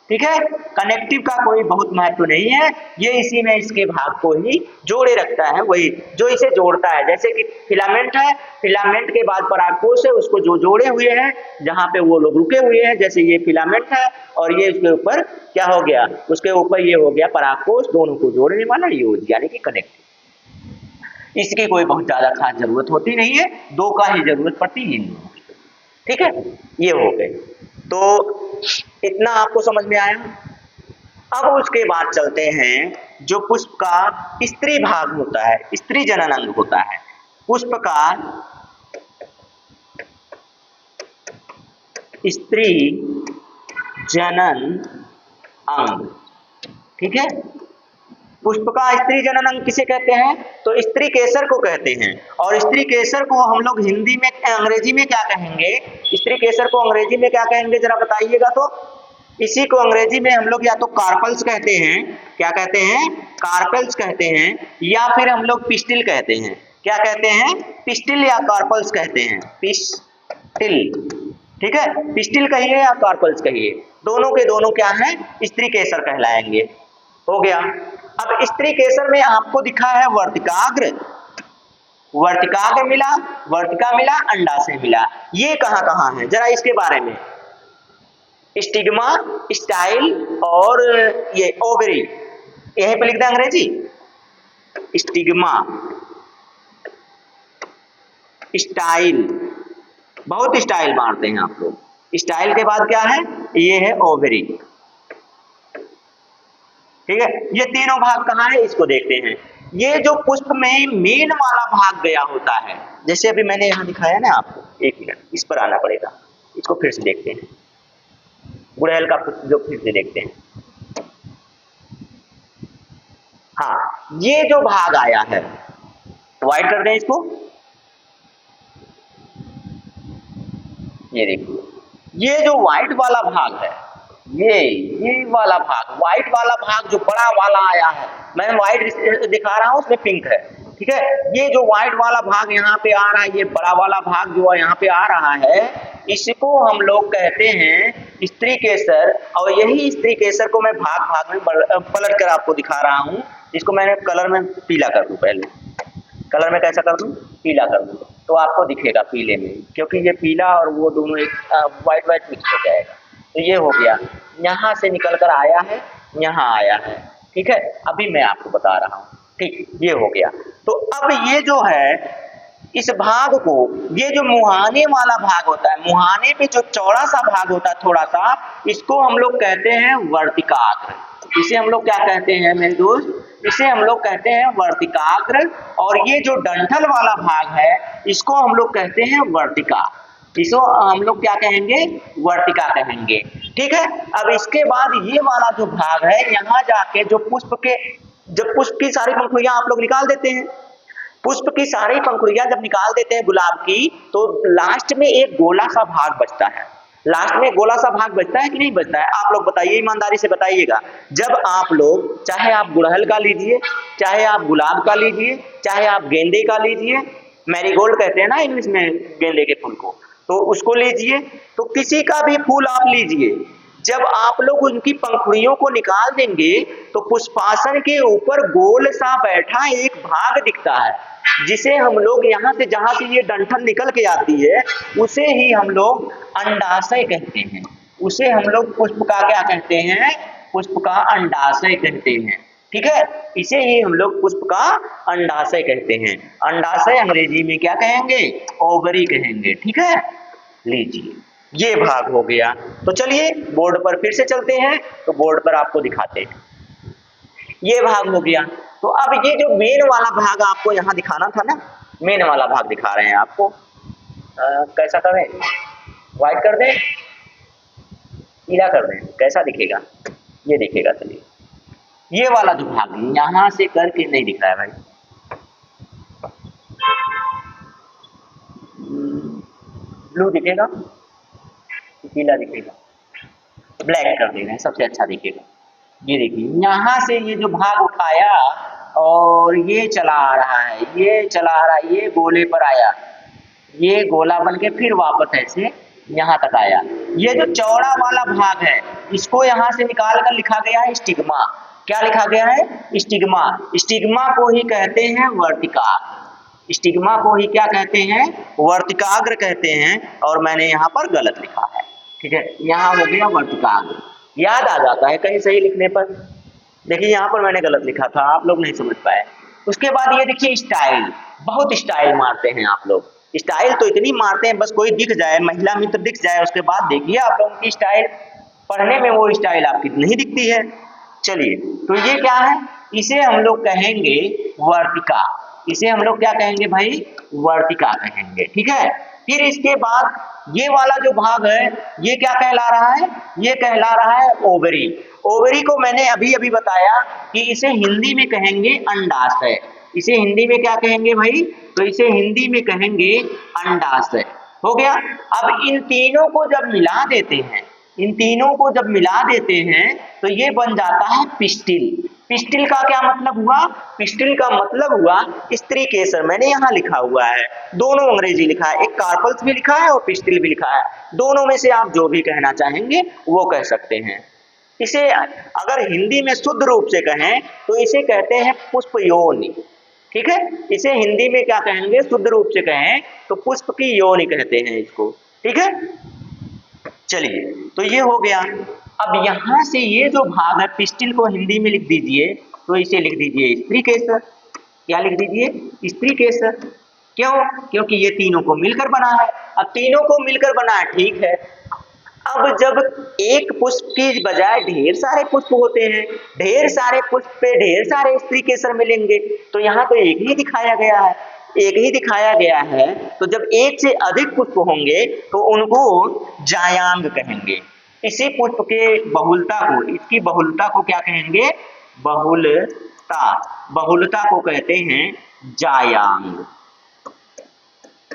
ठीक है, कनेक्टिव का कोई बहुत महत्व नहीं है, ये इसी में इसके भाग को ही जोड़े रखता है, वही जो इसे जोड़ता है। जैसे कि फिलामेंट है, फिलामेंट के बाद परागकोश है, उसको जो जोड़े हुए हैं, जहां पे वो लोग रुके हुए हैं, जैसे ये फिलामेंट है और ये उसके ऊपर क्या हो गया, उसके ऊपर ये हो गया परागकोश, दोनों को जोड़ने वाला योज यानी कि कनेक्टिव। इसकी कोई बहुत ज्यादा खास जरूरत होती नहीं है, दो का ही जरूरत पड़ती है इन दोनों की। ठीक है, ये हो गए। तो इतना आपको समझ में आया। अब उसके बाद चलते हैं जो पुष्प का स्त्री भाग होता है, स्त्री जनन अंग होता है। पुष्प का स्त्री जनन अंग। ठीक है, पुष्प का स्त्री जनन अंग किसे कहते हैं, तो स्त्री केसर को कहते हैं। और स्त्री केसर को हम लोग हिंदी में, अंग्रेजी में क्या कहेंगे, स्त्री केसर को अंग्रेजी में क्या कहेंगे जरा बताइएगा। तो इसी को अंग्रेजी में हम लोग या तो कार्पल्स कहते हैं, क्या कहते हैं, कार्पल्स कहते हैं, या फिर हम लोग पिस्टिल कहते हैं। क्या कहते हैं, पिस्टिल या कार्पल्स कहते हैं, पिस्टिल। ठीक है, पिस्टिल कहिए या कार्पल्स कहिए, दोनों के दोनों क्या है, स्त्री केसर कहलाएंगे। हो गया। अब स्त्री केसर में आपको दिखा है वर्तिकाग्र, वर्तिकाग्र मिला, वर्तिका मिला, अंडाशय मिला। ये कहां कहां है जरा इसके बारे में, स्टिग्मा, स्टाइल और ये ओवरी, यहीं पे लिख दे अंग्रेजी, स्टिग्मा, स्टाइल, बहुत स्टाइल मारते हैं आप लोग। स्टाइल के बाद क्या है, ये है ओवरी। ठीक है, ये तीनों भाग कहाँ है इसको देखते हैं। ये जो पुष्प में मेन वाला भाग गया होता है, जैसे अभी मैंने यहाँ दिखाया ना आपको, एक मिनट इस पर आना पड़ेगा, इसको फिर से देखते हैं, गुड़हल का पुष्प जो फिर से देखते हैं। हाँ, ये जो भाग आया है, व्हाइट कर दें इसको, ये देखिए, ये जो व्हाइट वाला भाग है, ये वाला भाग, व्हाइट वाला भाग जो बड़ा वाला आया है, मैं व्हाइट दिखा रहा हूं, उसमें पिंक है। ठीक है, ये जो व्हाइट वाला भाग यहाँ पे आ रहा है, ये बड़ा वाला भाग जो यहाँ पे आ रहा है, इसको हम लोग कहते हैं स्त्री केसर। और यही स्त्री केसर को मैं भाग भाग में पलट कर आपको दिखा रहा हूँ। इसको मैंने कलर में पीला कर दूं, पहले कलर में कैसा कर दूं, पीला कर दूं, तो आपको दिखेगा पीले में, क्योंकि ये पीला और वो दोनों एक व्हाइट व्हाइट मिक्स हो जाएगा। तो ये हो गया, यहाँ से निकल कर आया है, यहाँ आया है। ठीक है, अभी मैं आपको बता रहा हूँ। ठीक, ये हो गया। तो अब ये जो है, इस भाग को, ये जो मुहाने वाला भाग होता है, मुहाने पे जो चौड़ा सा भाग होता है थोड़ा सा, इसको हम लोग कहते हैं वर्तिकाग्र। इसे हम लोग क्या कहते हैं मेरे दोस्त, इसे हम लोग कहते हैं वर्तिकाग्र। और ये जो डंठल वाला भाग है, इसको हम लोग कहते हैं वर्तिका। इसको हम लोग क्या कहेंगे, वर्तिका कहेंगे। ठीक है, अब इसके बाद ये वाला जो भाग है, यहाँ जाके जो पुष्प के, जब पुष्प की सारी पंखुड़ियां आप लोग निकाल देते हैं, पुष्प की सारी पंखुड़ियां जब निकाल देते हैं गुलाब की, तो लास्ट में एक गोला सा भाग बचता है। लास्ट में गोला सा भाग बचता है कि नहीं बचता है? आप लोग बताइए, ईमानदारी से बताइएगा। जब आप लोग, चाहे आप गुड़हल का लीजिए, चाहे आप गुलाब का लीजिए, चाहे आप गेंदे का लीजिए, मैरीगोल्ड कहते हैं ना इंग्लिश में गेंदे के फूल को, तो उसको लीजिए, तो किसी का भी फूल आप लीजिए, जब आप लोग उनकी पंखुड़ियों को निकाल देंगे तो पुष्पासन के ऊपर गोल सा बैठा एक भाग दिखता है, जिसे हम लोग यहाँ से, जहां से ये डंठल निकल के आती है, उसे ही हम लोग अंडाशय कहते हैं। उसे हम लोग पुष्प का क्या कहते हैं? पुष्प का अंडाशय कहते हैं। ठीक है, इसे ही हम लोग पुष्प का अंडाशय कहते हैं। अंडाशय अंग्रेजी में क्या कहेंगे? ओवरी कहेंगे। ठीक है, लीजिए ये भाग हो गया। तो चलिए बोर्ड पर फिर से चलते हैं, तो बोर्ड पर आपको दिखाते हैं। ये भाग हो गया। तो अब ये जो मेन वाला भाग आपको यहाँ दिखाना था ना, मेन वाला भाग दिखा रहे हैं आपको। कैसा करें? व्हाइट कर दें, पीला कर दें, कैसा दिखेगा? ये दिखेगा। चलिए ये वाला जो भाग है यहाँ से करके नहीं दिख रहा है भाई, ब्लू दिखेगा, पीला दिखेगा, ब्लैक कर दे रहे हैं, सबसे अच्छा दिखेगा। ये देखिए यहाँ से ये जो भाग उठाया और ये चला आ रहा है, ये चला आ रहा है, ये गोले पर आया, ये गोला बन के फिर वापस ऐसे यहाँ तक आया। ये जो चौड़ा वाला भाग है इसको यहाँ से निकाल कर लिखा गया है स्टिग्मा। क्या लिखा गया है? स्टिग्मा। स्टिग्मा को ही कहते हैं वर्तिका। स्टिग्मा को ही क्या कहते हैं? वर्तिकाग्र कहते हैं। और मैंने यहाँ पर गलत लिखा है। ठीक है, यहाँ हो गया वर्तिकाग्र। याद आ जाता है कहीं सही लिखने पर। देखिए यहाँ पर मैंने गलत लिखा था, आप लोग नहीं समझ पाए। उसके बाद ये देखिए स्टाइल, बहुत स्टाइल मारते हैं आप लोग। स्टाइल तो इतनी मारते हैं, बस कोई दिख जाए, महिला मित्र दिख जाए, उसके बाद देखिए आप लोगों की स्टाइल। पढ़ने में वो स्टाइल आपकी नहीं दिखती है। चलिए, तो ये क्या है? इसे हम लोग कहेंगे वर्तिका। इसे हम लोग क्या कहेंगे भाई? वर्तिका कहेंगे। ठीक है, फिर इसके बाद ये वाला जो भाग है ये क्या कहला रहा है? ये कहला रहा है ओवरी। ओवरी को मैंने अभी अभी बताया कि इसे हिंदी में कहेंगे अंडाशय। इसे हिंदी में क्या कहेंगे भाई? तो इसे हिंदी में कहेंगे अंडाशय। हो गया। अब इन तीनों को जब मिला देते हैं, इन तीनों को जब मिला देते हैं तो ये बन जाता है पिस्टिल। पिस्टिल का क्या मतलब हुआ? पिस्टिल का मतलब हुआ स्त्री केसर। मैंने यहाँ लिखा हुआ है, दोनों अंग्रेजी लिखा है, एक कार्पल्स भी लिखा है और पिस्टिल भी लिखा है। दोनों में से आप जो भी कहना चाहेंगे वो कह सकते हैं। इसे अगर हिंदी में शुद्ध रूप से कहें तो इसे कहते हैं पुष्प योनि। ठीक है, इसे हिंदी में क्या कहेंगे? शुद्ध रूप से कहें तो पुष्प की योनि कहते हैं इसको। ठीक है, चलिए तो ये हो गया। अब यहां से ये जो भाग है पिस्टिल को हिंदी में लिख दीजिए, तो इसे लिख दीजिए स्त्री केसर। क्या लिख दीजिए? स्त्री केसर। क्यों? क्योंकि ये तीनों को मिलकर बना है। अब तीनों को मिलकर बना है, ठीक है। अब जब एक पुष्प की बजाय ढेर सारे पुष्प होते हैं, ढेर सारे पुष्प पे ढेर सारे स्त्री केसर मिलेंगे, तो यहाँ तो एक ही दिखाया गया है, एक ही दिखाया गया है। तो जब एक से अधिक पुष्प होंगे तो उनको जायांग कहेंगे। इसी पुष्प के बहुलता को, इसकी बहुलता को क्या कहेंगे? बहुलता। बहुलता को कहते हैं जायांग।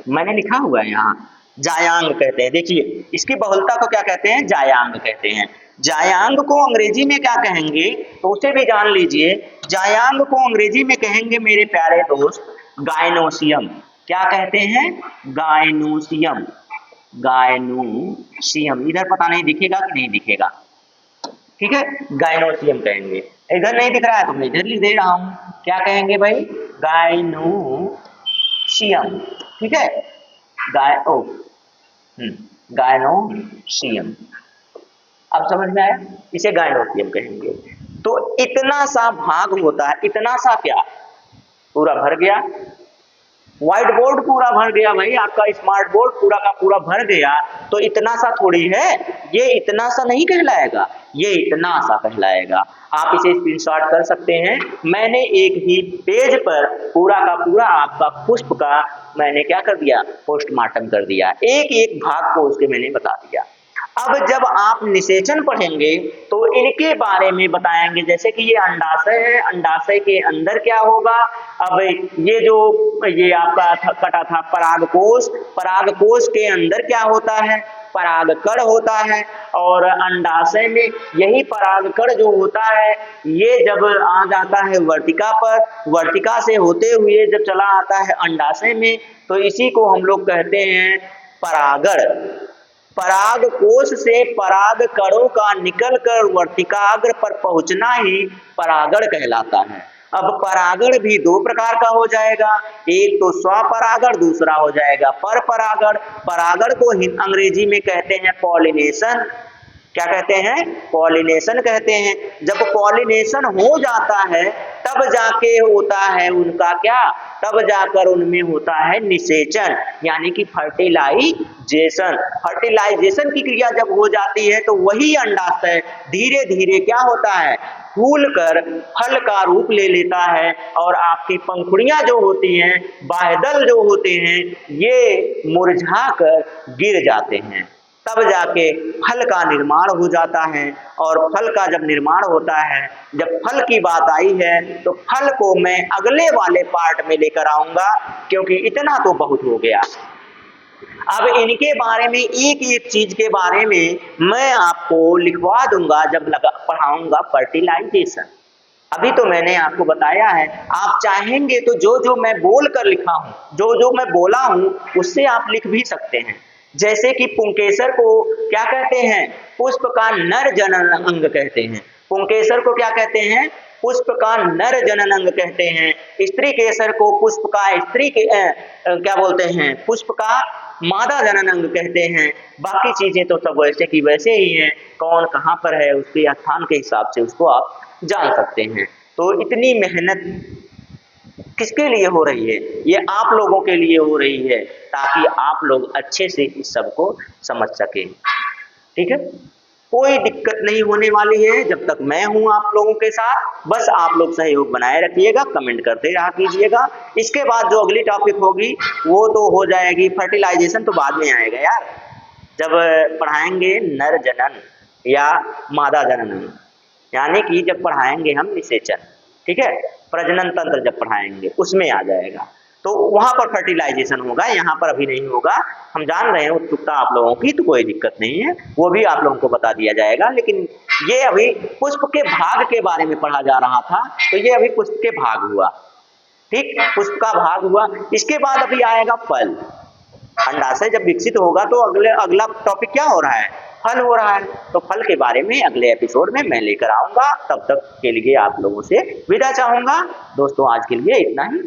मैंने लिखा हुआ है यहाँ, जायांग कहते हैं। देखिए इसकी बहुलता को क्या कहते हैं? जायांग कहते हैं। जायांग को अंग्रेजी में क्या कहेंगे? तो उसे भी जान लीजिए। जायांग को अंग्रेजी में कहेंगे मेरे प्यारे दोस्त गायनोसियम। क्या कहते हैं? गायनोसियम। गायनोसियम। इधर पता नहीं दिखेगा कि नहीं दिखेगा। ठीक है, गायनोसियम कहेंगे। इधर नहीं दिख रहा है तो मैं इधर लिख दे रहा हूं। क्या कहेंगे भाई? गायनोसियम। ठीक है, गायनोसियम। अब समझ में आया? इसे गायनोसियम कहेंगे। तो इतना सा भाग होता है, इतना सा क्या पूरा भर गया। व्हाइट बोर्ड पूरा भर गया भाई, आपका स्मार्ट बोर्ड पूरा का पूरा भर गया। तो इतना सा थोड़ी है, ये इतना सा नहीं कहलाएगा, ये इतना सा कहलाएगा। आप इसे स्क्रीनशॉट कर सकते हैं। मैंने एक ही पेज पर पूरा का पूरा आपका पुष्प का मैंने क्या कर दिया? पोस्टमार्टम कर दिया। एक एक भाग को उसके मैंने बता दिया। अब जब आप निषेचन पढ़ेंगे तो इनके बारे में बताएंगे, जैसे कि ये अंडाशय है, अंडाशय के अंदर क्या होगा। अब ये आपका कटा था परागकोश, परागकोश के अंदर क्या होता है, परागकण होता है। और अंडाशय में यही परागकण जो होता है ये जब आ जाता है वर्तिका पर, वर्तिका से होते हुए जब चला आता है अंडाशय में, तो इसी को हम लोग कहते हैं परागण। पराग कोश से पराग कणों का निकलकर वर्तिकाग्र पर पहुंचना ही परागण कहलाता है। अब परागण भी दो प्रकार का हो जाएगा, एक तो स्वपरागण, दूसरा हो जाएगा पर परागण। परागण को अंग्रेजी में कहते हैं पॉलिनेशन। क्या कहते हैं, पॉलिनेशन कहते हैं। जब पॉलिनेशन हो जाता है तब जाके होता है उनका क्या, तब जाकर उनमें होता है निषेचन, यानी कि फर्टिलाइजेशन। फर्टिलाइजेशन की क्रिया जब हो जाती है तो वही अंडाशय धीरे धीरे क्या होता है, फूल कर फल का रूप ले लेता है और आपकी पंखुड़ियां जो होती हैं, बाह्यदल जो होते हैं, ये मुरझा कर गिर जाते हैं, तब जाके फल का निर्माण हो जाता है। और फल का जब निर्माण होता है, जब फल की बात आई है तो फल को मैं अगले वाले पार्ट में लेकर आऊंगा, क्योंकि इतना तो बहुत हो गया। अब इनके बारे में एक एक चीज के बारे में मैं आपको लिखवा दूंगा जब पढ़ाऊंगा फर्टिलाइजेशन। अभी तो मैंने आपको बताया है, आप चाहेंगे तो जो जो मैं बोल कर लिखा हूं, जो जो मैं बोला हूं उससे आप लिख भी सकते हैं। जैसे कि पुंकेसर को क्या कहते हैं, पुष्प का नर जनन अंग कहते हैं। पुंकेसर को क्या कहते हैं, पुष्प का नर जनन अंग कहते हैं। स्त्री केसर को पुष्प का स्त्री के क्या बोलते हैं, पुष्प का मादा जनन अंग कहते हैं। बाकी चीजें तो सब वैसे की वैसे ही हैं, कौन कहाँ पर है उसके स्थान के हिसाब से उसको आप जान सकते हैं। तो इतनी मेहनत किसके लिए हो रही है, ये आप लोगों के लिए हो रही है, ताकि आप लोग अच्छे से इस सबको समझ सकें। ठीक है, कोई दिक्कत नहीं होने वाली है जब तक मैं हूं आप लोगों के साथ। बस आप लोग सहयोग बनाए रखिएगा, कमेंट करते रहा कीजिएगा। इसके बाद जो अगली टॉपिक होगी वो तो हो जाएगी फर्टिलाइजेशन, तो बाद में आएगा यार, जब पढ़ाएंगे नर जनन या मादा जनन, यानी कि जब पढ़ाएंगे हम निषेचन, ठीक है, प्रजनन तंत्र जब पढ़ाएंगे उसमें आ जाएगा, तो वहां पर फर्टिलाइजेशन होगा, यहाँ पर अभी नहीं होगा। हम जान रहे हैं उत्सुकता आप लोगों की, तो कोई दिक्कत नहीं है, वो भी आप लोगों को बता दिया जाएगा। लेकिन ये अभी पुष्प के भाग के बारे में पढ़ा जा रहा था, तो ये अभी पुष्प के भाग हुआ, ठीक, पुष्प का भाग हुआ। इसके बाद अभी आएगा फल। अंडाशय जब विकसित होगा तो अगला टॉपिक क्या हो रहा है, फल हो रहा है। तो फल के बारे में अगले एपिसोड में मैं लेकर आऊंगा। तब तक के लिए आप लोगों से विदा चाहूंगा। दोस्तों आज के लिए इतना ही।